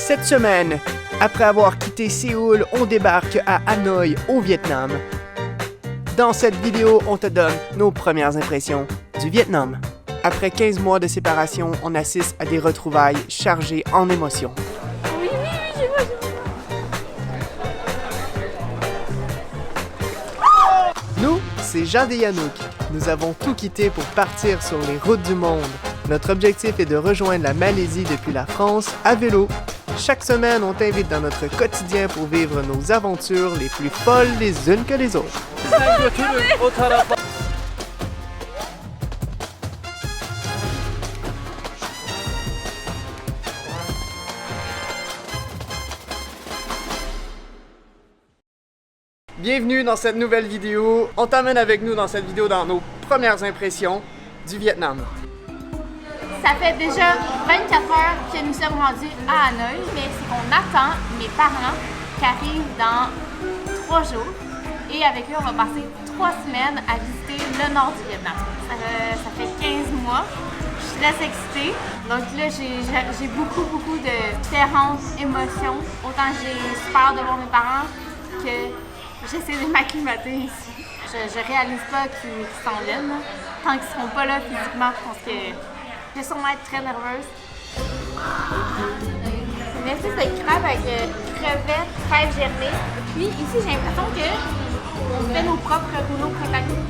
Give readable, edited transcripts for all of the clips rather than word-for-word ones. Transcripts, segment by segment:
Cette semaine, après avoir quitté Séoul, on débarque à Hanoï, au Vietnam. Dans cette vidéo, on te donne nos premières impressions du Vietnam. Après 15 mois de séparation, on assiste à des retrouvailles chargées en émotions. Oui, j'ai vu. Nous, c'est Jade Yanouk. Nous avons tout quitté pour partir sur les routes du monde. Notre objectif est de rejoindre la Malaisie depuis la France à vélo. Chaque semaine, on t'invite dans notre quotidien pour vivre nos aventures les plus folles les unes que les autres. Bienvenue dans cette nouvelle vidéo. On t'emmène avec nous dans cette vidéo dans nos premières impressions du Vietnam. Ça fait déjà 24 heures que nous sommes rendus à Hanoï, mais c'est qu'on attend mes parents qui arrivent dans 3 jours. Et avec eux, on va passer 3 semaines à visiter le nord du Vietnam. Ça fait 15 mois. Je suis très excitée. Donc là, j'ai beaucoup de différentes émotions. Autant j'ai super de voir mes parents que j'essaie de m'acclimater ici. Je réalise pas qu'ils s'en viennent. Tant qu'ils seront pas là physiquement, je pense que je vais sûrement être très nerveuse. C'est une espèce de crabe avec crevettes, fèves germées. Puis ici, j'ai l'impression qu'on fait nos propres rouleaux préparés.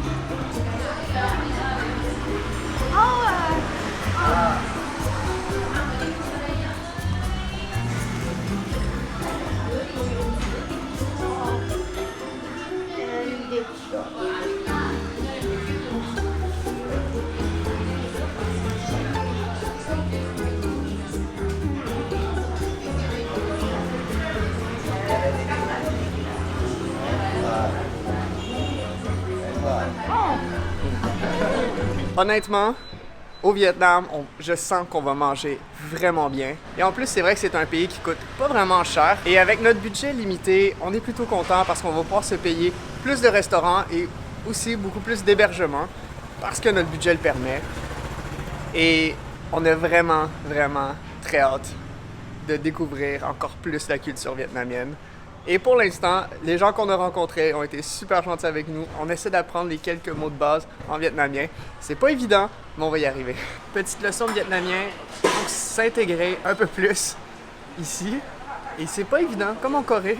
Honnêtement, au Vietnam, je sens qu'on va manger vraiment bien. Et en plus, c'est vrai que c'est un pays qui coûte pas vraiment cher. Et avec notre budget limité, on est plutôt content parce qu'on va pouvoir se payer plus de restaurants et aussi beaucoup plus d'hébergements parce que notre budget le permet. Et on a vraiment très hâte de découvrir encore plus la culture vietnamienne. Et pour l'instant, les gens qu'on a rencontrés ont été super gentils avec nous. On essaie d'apprendre les quelques mots de base en vietnamien. C'est pas évident, mais on va y arriver. Petite leçon de vietnamien pour s'intégrer un peu plus ici. Et c'est pas évident, comme en Corée.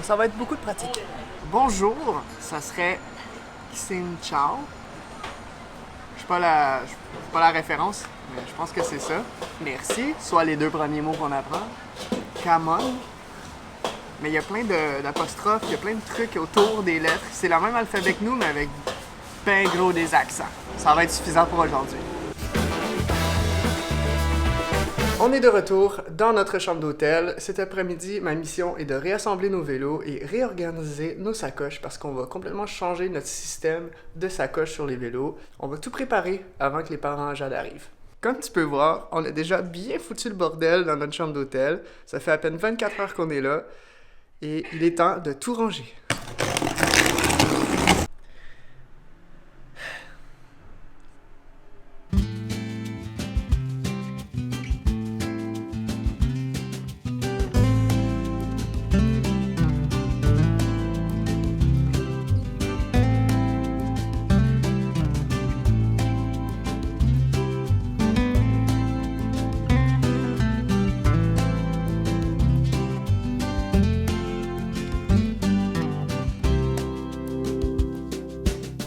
Ça va être beaucoup de pratique. Bonjour, ça serait Xin Chao. Je sais pas la référence, mais je pense que c'est ça. Merci, soit les 2 premiers mots qu'on apprend. Come on. Mais il y a plein d'apostrophes, il y a plein de trucs autour des lettres. C'est le même alphabet que nous, mais avec ben gros des accents. Ça va être suffisant pour aujourd'hui. On est de retour dans notre chambre d'hôtel. Cet après-midi, ma mission est de réassembler nos vélos et réorganiser nos sacoches parce qu'on va complètement changer notre système de sacoches sur les vélos. On va tout préparer avant que les parents à Jade arrivent. Comme tu peux voir, on a déjà bien foutu le bordel dans notre chambre d'hôtel. Ça fait à peine 24 heures qu'on est là. Et il est temps de tout ranger.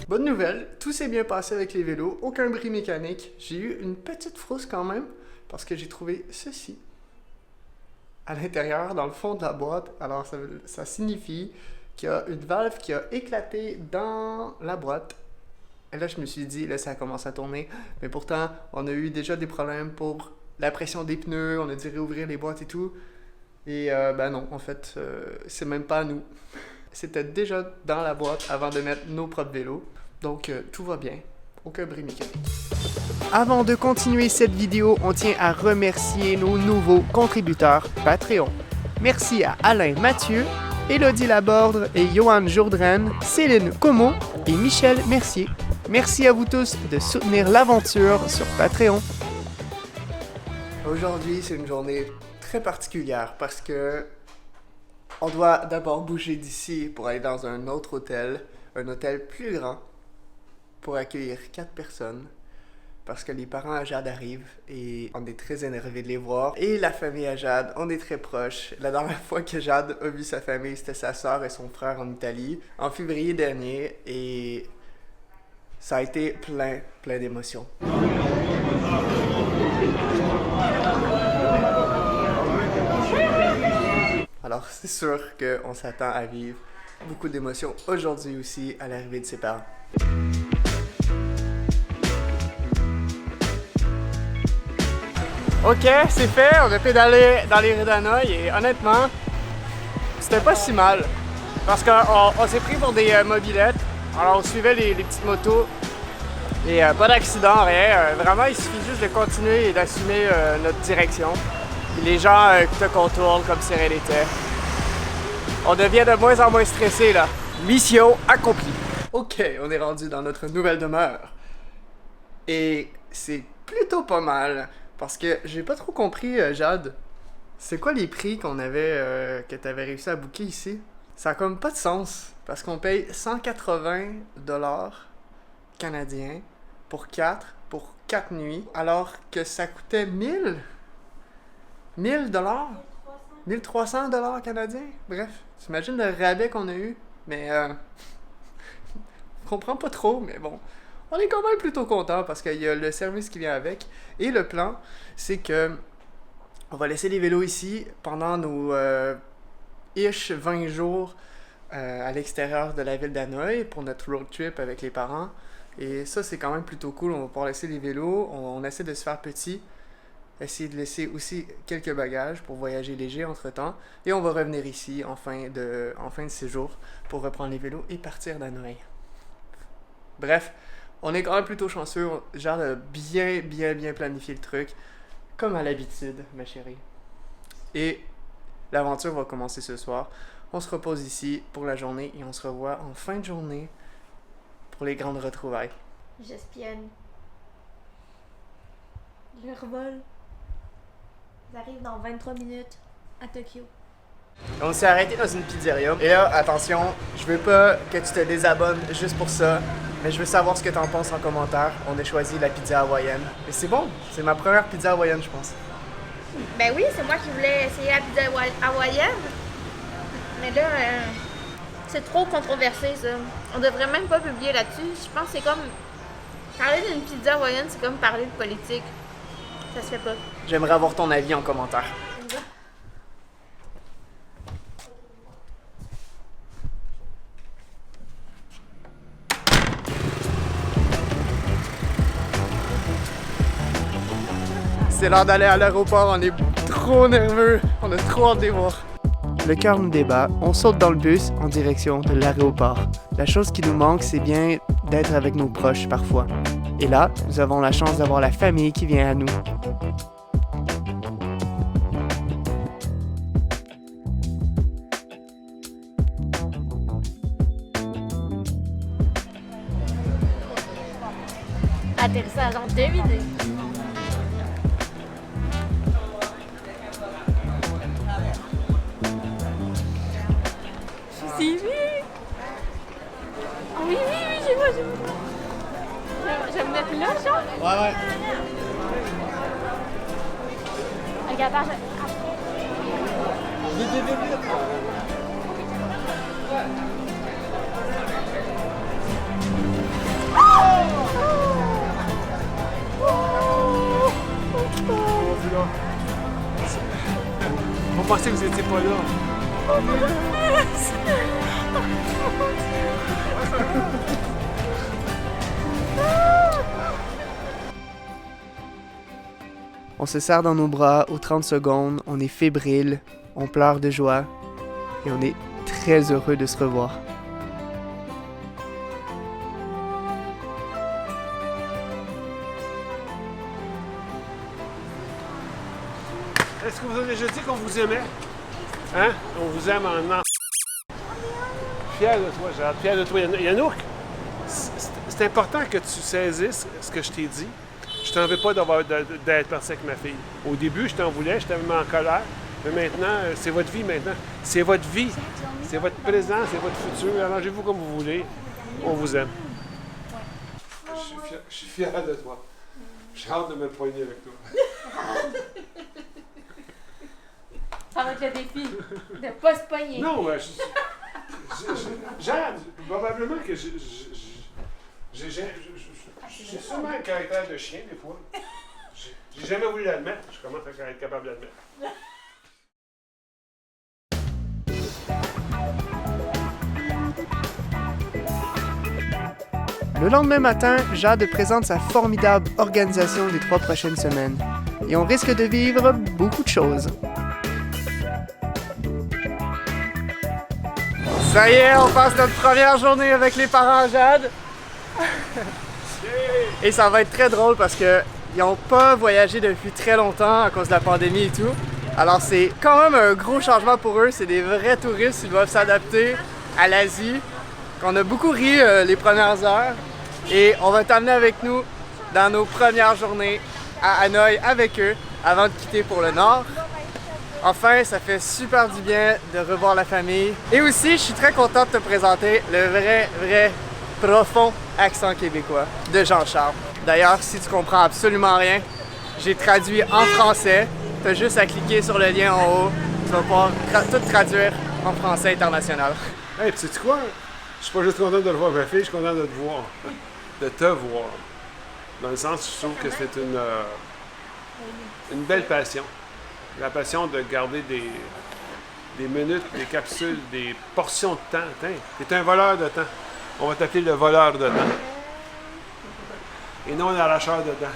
Bonne nouvelle, tout s'est bien passé avec les vélos, aucun bris mécanique. J'ai eu une petite frousse quand même, parce que j'ai trouvé ceci à l'intérieur, dans le fond de la boîte. Alors ça signifie qu'il y a une valve qui a éclaté dans la boîte. Et là, je me suis dit, là, ça commence à tourner. Mais pourtant, on a eu déjà des problèmes pour la pression des pneus, on a dû réouvrir les boîtes et tout. Et ben non, en fait, c'est même pas à nous. C'était déjà dans la boîte avant de mettre nos propres vélos. Donc, tout va bien. Aucun bris mécanique. Avant de continuer cette vidéo, on tient à remercier nos nouveaux contributeurs Patreon. Merci à Alain Mathieu, Élodie Laborde et Johan Jourdraine, Céline Como et Michel Mercier. Merci à vous tous de soutenir l'aventure sur Patreon. Aujourd'hui, c'est une journée très particulière parce que on doit d'abord bouger d'ici pour aller dans un autre hôtel, un hôtel plus grand, pour accueillir 4 personnes. Parce que les parents à Jade arrivent et on est très énervés de les voir. Et la famille à Jade, on est très proches. La dernière fois que Jade a vu sa famille, c'était sa soeur et son frère en Italie, en février dernier. Et ça a été plein d'émotions. Alors c'est sûr qu'on s'attend à vivre beaucoup d'émotions aujourd'hui aussi à l'arrivée de ses parents. Ok, c'est fait, on a pédalé dans les rues d'Hanoï et honnêtement, c'était pas si mal. Parce qu'on s'est pris pour des mobylettes, alors on suivait les petites motos et pas d'accident, rien. Vraiment, il suffit juste de continuer et d'assumer notre direction. Et les gens te contournent comme si rien n'était. On devient de moins en moins stressé là. Mission accomplie. Ok, on est rendu dans notre nouvelle demeure. Et c'est plutôt pas mal. Parce que j'ai pas trop compris, Jade. C'est quoi les prix qu'on avait, que t'avais réussi à booker ici? Ça a comme pas de sens. Parce qu'on paye 180 $ canadiens pour 4 nuits. Alors que ça coûtait 1000 $? 1300 $ canadiens? Bref, t'imagines le rabais qu'on a eu? Mais, je comprends pas trop, mais bon. On est quand même plutôt content parce qu'il y a le service qui vient avec. Et le plan, c'est que on va laisser les vélos ici pendant nos 20 jours à l'extérieur de la ville d'Hanoï pour notre road trip avec les parents. Et ça, c'est quand même plutôt cool. On va pouvoir laisser les vélos. On essaie de se faire petit. Essayer de laisser aussi quelques bagages pour voyager léger entre-temps. Et on va revenir ici en fin de séjour pour reprendre les vélos et partir d'Hanoï. Bref. On est quand même plutôt chanceux, genre de bien planifier le truc, comme à l'habitude, ma chérie. Et l'aventure va commencer ce soir. On se repose ici pour la journée et on se revoit en fin de journée pour les grandes retrouvailles. J'espionne. Je revole. J'arrive dans 23 minutes à Tokyo. On s'est arrêté dans une pizzeria. Et là, attention, je veux pas que tu te désabonnes juste pour ça, mais je veux savoir ce que t'en penses en commentaire. On a choisi la pizza hawaïenne. Et c'est bon, c'est ma première pizza hawaïenne, je pense. Ben oui, c'est moi qui voulais essayer la pizza hawaïenne. Mais là, c'est trop controversé, ça. On devrait même pas publier là-dessus. Je pense que c'est comme... Parler d'une pizza hawaïenne, c'est comme parler de politique. Ça se fait pas. J'aimerais avoir ton avis en commentaire. C'est l'heure d'aller à l'aéroport, on est trop nerveux, on a trop hâte de les voir. Le cœur nous débat, on saute dans le bus en direction de l'aéroport. La chose qui nous manque, c'est bien d'être avec nos proches parfois. Et là, nous avons la chance d'avoir la famille qui vient à nous. Atterrissage en 2 minutes. Si, oui. Oui, je vois. Je vais me mettre là, genre. Ouais. Regarde, attends, Vite. On pensait que vous étiez pas là. On se serre dans nos bras aux 30 secondes, on est fébrile, on pleure de joie et on est très heureux de se revoir. Est-ce que vous avez déjà dit qu'on vous aimait? Hein? On vous aime en... Fier de toi, Jade. Fier de toi, Yanouk. C'est important que tu saisisses ce que je t'ai dit. Je t'en veux pas d'être parti avec ma fille. Au début, je t'en voulais, je t'avais mis en colère. Mais maintenant, c'est votre vie maintenant. C'est votre vie. C'est votre présent, c'est votre futur. Arrangez-vous comme vous voulez. On vous aime. Je suis fier de toi. J'ai hâte de me poigner avec toi. Ça va être le défi de ne pas se pogner. Non, Jade, probablement que j'ai sûrement un caractère de chien des fois. J'ai jamais voulu l'admettre. Je commence à être capable d'admettre. Le lendemain matin, Jade présente sa formidable organisation des 3 prochaines semaines. Et on risque de vivre beaucoup de choses. Ça y est, on passe notre première journée avec les parents Jade. Et ça va être très drôle parce qu'ils n'ont pas voyagé depuis très longtemps à cause de la pandémie et tout. Alors c'est quand même un gros changement pour eux. C'est des vrais touristes, ils doivent s'adapter à l'Asie. On a beaucoup ri les premières heures. Et on va t'amener avec nous dans nos premières journées à Hanoï avec eux avant de quitter pour le nord. Enfin, ça fait super du bien de revoir la famille. Et aussi, je suis très content de te présenter le vrai, profond accent québécois de Jean-Charles. D'ailleurs, si tu comprends absolument rien, j'ai traduit en français. Tu as juste à cliquer sur le lien en haut. Tu vas pouvoir tout traduire en français international. Hey, puis sais-tu quoi? Je suis pas juste content de le voir ma fille, je suis content de te voir. De te voir. Dans le sens, je trouve que c'est une belle passion. La passion de garder des minutes, des capsules, des portions de temps. T'es un voleur de temps. On va t'appeler le voleur de temps. Et non l'arracheur de temps.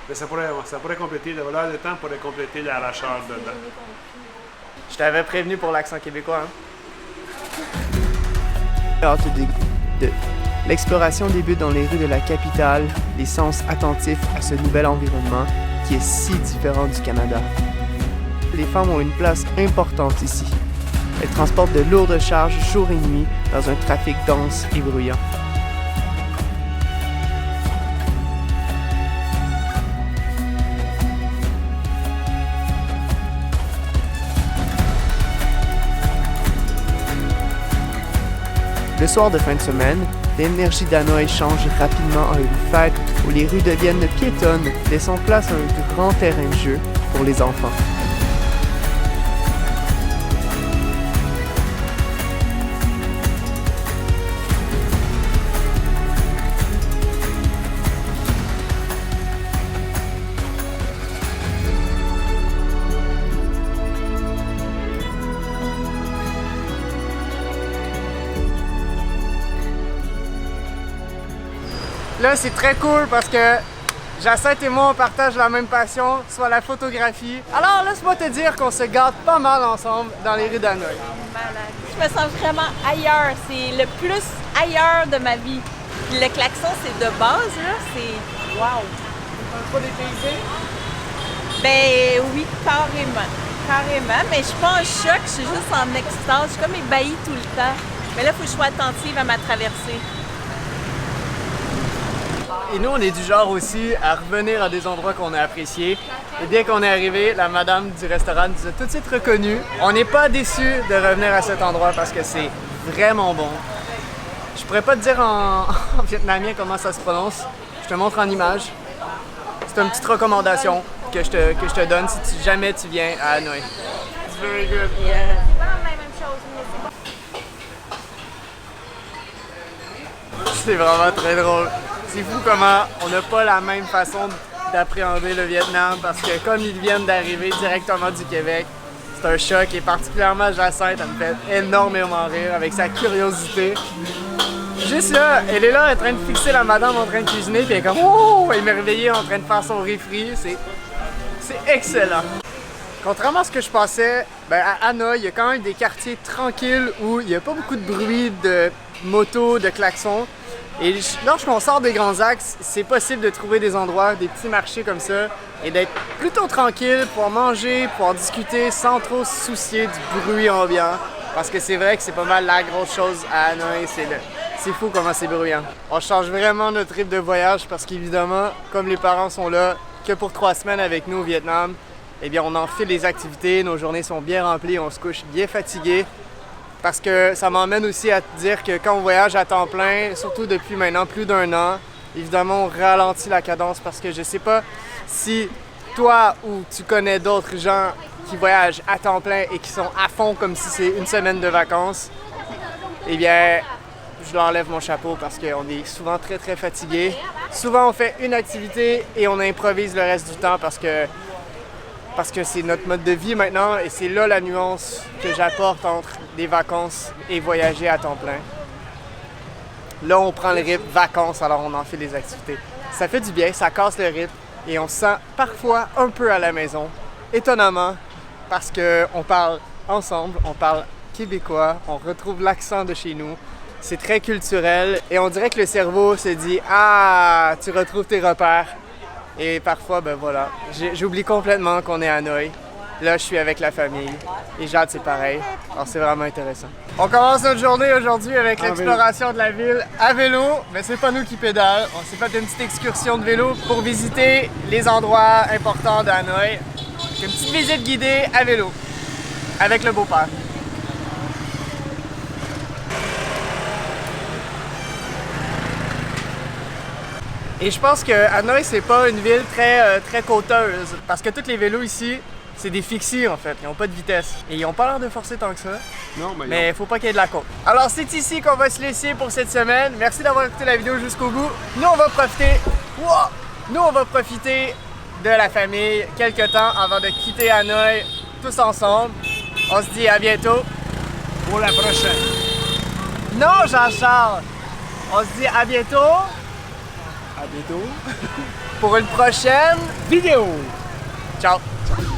Mais ça pourrait compléter, le voleur de temps pourrait compléter l'arracheur de temps. Je t'avais prévenu pour l'accent québécois, hein? L'exploration débute dans les rues de la capitale, les sens attentifs à ce nouvel environnement qui est si différent du Canada. Les femmes ont une place importante ici. Elles transportent de lourdes charges jour et nuit dans un trafic dense et bruyant. Le soir de fin de semaine, l'énergie d'Hanoï change rapidement en une fête où les rues deviennent piétonnes, laissant place à un grand terrain de jeu pour les enfants. Là, c'est très cool parce que Jacinthe et moi, on partage la même passion, soit la photographie. Alors, laisse-moi te dire qu'on se gâte pas mal ensemble dans les rues d'Hanoï. Je me sens vraiment ailleurs. C'est le plus ailleurs de ma vie. Puis le klaxon, c'est de base, là. C'est wow. On pas dépaysé? Ben oui, carrément. Carrément. Mais je suis pas en choc, je suis juste en extase. Je suis comme ébahie tout le temps. Mais là, il faut que je sois attentive à ma traversée. Et nous, on est du genre aussi à revenir à des endroits qu'on a appréciés. Et bien qu'on est arrivé, la madame du restaurant nous a tout de suite reconnus. On n'est pas déçus de revenir à cet endroit parce que c'est vraiment bon. Je pourrais pas te dire en vietnamien comment ça se prononce. Je te montre en image. C'est une petite recommandation que je te donne si jamais tu viens à Hanoï. It's very good. Yeah. C'est vraiment très drôle. C'est fou comment on n'a pas la même façon d'appréhender le Vietnam parce que comme ils viennent d'arriver directement du Québec, c'est un choc et particulièrement Jacinthe, elle me fait énormément rire avec sa curiosité. Juste là, elle est là en train de fixer la madame en train de cuisiner puis elle est comme « Oh! » Elle est émerveillée en train de faire son riz frit. C'est excellent. Contrairement à ce que je pensais, à Hanoï, il y a quand même des quartiers tranquilles où il n'y a pas beaucoup de bruit de motos, de klaxons. Et lorsqu'on sort des grands axes, c'est possible de trouver des endroits, des petits marchés comme ça, et d'être plutôt tranquille, pouvoir manger, pouvoir discuter sans trop se soucier du bruit ambiant. Parce que c'est vrai que c'est pas mal la grosse chose à Hanoï, c'est fou comment c'est bruyant. On change vraiment notre rythme de voyage parce qu'évidemment, comme les parents sont là que pour 3 semaines avec nous au Vietnam, eh bien on enfile les activités, nos journées sont bien remplies, on se couche bien fatigué. Parce que ça m'emmène aussi à te dire que quand on voyage à temps plein, surtout depuis maintenant plus d'un an, évidemment on ralentit la cadence parce que je sais pas si toi ou tu connais d'autres gens qui voyagent à temps plein et qui sont à fond comme si c'est une semaine de vacances, eh bien je leur enlève mon chapeau parce qu'on est souvent très très fatigué. Souvent on fait une activité et on improvise le reste du temps parce que c'est notre mode de vie maintenant et c'est là la nuance que j'apporte entre des vacances et voyager à temps plein. Là, on prend le rythme vacances, alors on en fait des activités. Ça fait du bien, ça casse le rythme et on se sent parfois un peu à la maison, étonnamment, parce qu'on parle ensemble, on parle québécois, on retrouve l'accent de chez nous. C'est très culturel et on dirait que le cerveau se dit « Ah, tu retrouves tes repères ». Et parfois, ben voilà, j'oublie complètement qu'on est à Hanoï. Là, je suis avec la famille. Et Jade, c'est pareil. Alors, c'est vraiment intéressant. On commence notre journée aujourd'hui avec l'exploration de la ville à vélo. Mais c'est pas nous qui pédalent. On s'est fait une petite excursion de vélo pour visiter les endroits importants d'Hanoï. Une petite visite guidée à vélo avec le beau-père. Et je pense que Hanoï, c'est pas une ville très côteuse. Parce que tous les vélos ici, c'est des fixies en fait. Ils n'ont pas de vitesse. Et ils ont pas l'air de forcer tant que ça. Non, mais il faut pas qu'il y ait de la côte. Alors c'est ici qu'on va se laisser pour cette semaine. Merci d'avoir écouté la vidéo jusqu'au bout. Nous, on va profiter. Wow! Nous, on va profiter de la famille quelques temps avant de quitter Hanoï tous ensemble. On se dit à bientôt. Pour la prochaine. Non, Jean-Charles! On se dit à bientôt. À bientôt. Pour une prochaine vidéo. Ciao! Ciao.